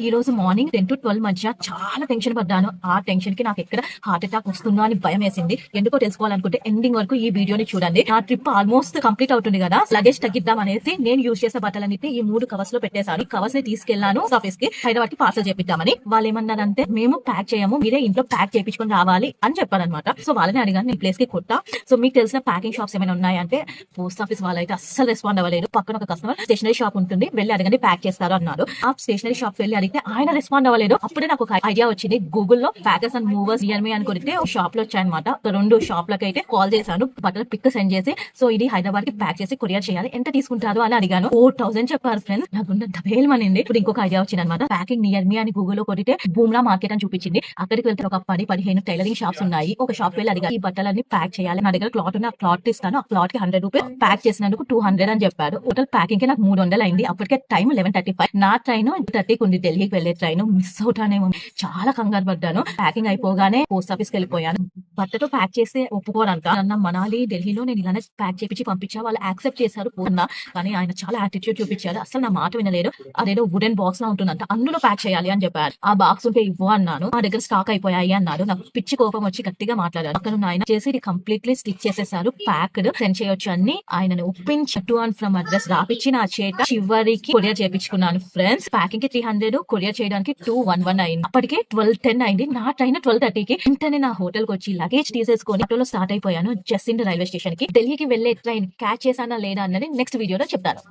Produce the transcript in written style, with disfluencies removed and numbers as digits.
ఈ రోజు morning 10 to 12 మధ్య చాలా టెన్షన్ పడ్డాను. ఆ టెన్షన్ కి నాకు ఎక్కడ హార్ట్ అటాక్ వస్తుందో అని భయం వేసింది. ఎందుకో తెలుసుకోవాలనుకుంటే ఎండింగ్ వరకు ఈ వీడియోని చూడండి. నా ట్రిప్ ఆల్మోస్ట్ కంప్లీట్ అవుతుంది కదా, లగేజ్ తగ్గిద్దాం అనేసి నేను యూజ్ చేసే బట్టలన్నిటి ఈ 3 కవర్స్ లో పెట్టేశాను. ఈ కవర్స్ ని తీసుకెళ్లాను ఆఫీస్ కి, హైదరాబాద్ కి పార్సల్ చేపిద్దామని. వాళ్ళు ఏమన్నారంటే మేము ప్యాక్ చేయము, మీరే ఇంట్లో ప్యాక్ చేయించుకొని రావాలి అని చెప్పారనమాట. సో వాళ్ళని అడిగాను, నేను ప్లేస్ కి కొట్టా. సో మీకు తెలిసిన ప్యాకింగ్ షాప్స్ ఏమైనా ఉన్నాయంటే పోస్ట్ ఆఫీస్ వాళ్ళైతే అస్సలు రెస్పాండ్ అవ్వలేదు. పక్కన ఒక కస్టమర్ స్టేషనరీ షాప్ ఉంటుంది, వెళ్ళి అడగండి ప్యాక్ చేస్తారు అన్నారు. ఆ స్టేషనరీ షాప్ వెళ్ళి అడిగితే ఆయన రెస్పాండ్ అవ్వలేదు. అప్పుడే నాకు ఒక ఐడియా వచ్చింది. గూగుల్లో ప్యాకర్స్ అండ్ మూవర్స్ నియర్ మీ అని కొడితే షాప్ లో వచ్చాయన్నమాట. 2 షాప్లకి అయితే కాల్ చేశాను, బట్టల పిక్ సెండ్ చేసి సో ఇది హైదరాబాద్ కి ప్యాక్ చేసి కొరియర్ చేయాలి, ఎంత తీసుకుంటారు అని అడిగాను. 4000 చెప్పారు ఫ్రెండ్స్. నాకు దబేల్మనింది. ఇప్పుడు ఇంకొక ఐడియా వచ్చింది అనమాట. ప్యాకింగ్ నియర్ మీ అని గూగుల్లో కొడితే బూమ్రా మార్కెట్ అని చూపించింది. అక్కడికి వెళ్తే ఒక 10-15 టైలరింగ్ షాప్స్ ఉన్నాయి. ఒక షాప్ వెళ్ళి అడిగా, ఈ బట్టలన్నీ ప్యాక్ చేయాలి, నా దగ్గర క్లాత్ ఉన్న క్లాత్ ఇస్తాను, ఆ క్లాత్ కి 100 రూపీస్, ప్యాక్ చేసినందుకు 200 అని చెప్పారు. టోటల్ ప్యాకింగ్ కి నాకు 300 అయింది. అప్పటికే టైం 11:35. నా ట్రైన్ 30కి ఉంది, ఢిల్లీకి వెళ్లే ట్రైన్. మిస్ అవుతానేమో చాలా కంగారు పడ్డాను. ప్యాకింగ్ అయిపోగానే పోస్ట్ ఆఫీస్ కి వెళ్ళిపోయాను. బట్టతో ప్యాక్ చేస్తే ఒప్పుకోరంట. నన్ను మనాలి, ఢిల్లీలో నేను ఇలానే ప్యాక్ చేపించి పంపించా. వాళ్ళు యాక్సెప్ట్ చేశారు పూర్ణ, కానీ ఆయన చాలా యాటిట్యూడ్ చూపించారు. అసలు నా మాట వినలేరు. అదేదో వుడెన్ బాక్స్ లా ఉంటుందంట, అందులో ప్యాక్ చేయాలి అని చెప్పారు. ఆ బాక్స్ ఉంటే ఇవ్వు అన్నాను. మా దగ్గర స్టాక్ అయిపోయాయి అన్నారు. నాకు పిచ్చి కోపం వచ్చి గట్టిగా మాట్లాడారు. అక్కడ ఆయన చేసి ఇది కంప్లీట్లీ స్టిచ్ చేసేసారు, ప్యాక్డ్, సెండ్ చేయొచ్చు అని ఆయనను ఒప్పించి టు అండ్ ఫ్రమ్ అడ్రస్ రాపిచ్చి నా చేత చివరికి కొరియర్ చేయించుకున్నాను ఫ్రెండ్స్. ప్యాకింగ్ కి 300, కొరియర్ చేయడానికి 211 అయింది. అప్పటికే 12:10 అయింది. నా ట్రైన్ 12:30కి. వెంటనే నా హోటల్ కి వచ్చి లగేజ్ తీసేసుకొని ఆటోలో స్టార్ట్ అయిపోయాను జస్టిండ్ రైల్వే స్టేషన్ కి. ఢిల్లీకి వెళ్లే ట్రైన్ క్యాచ్ చేశానా లేదా అన్నది నెక్స్ట్ వీడియోలో చెప్తాను.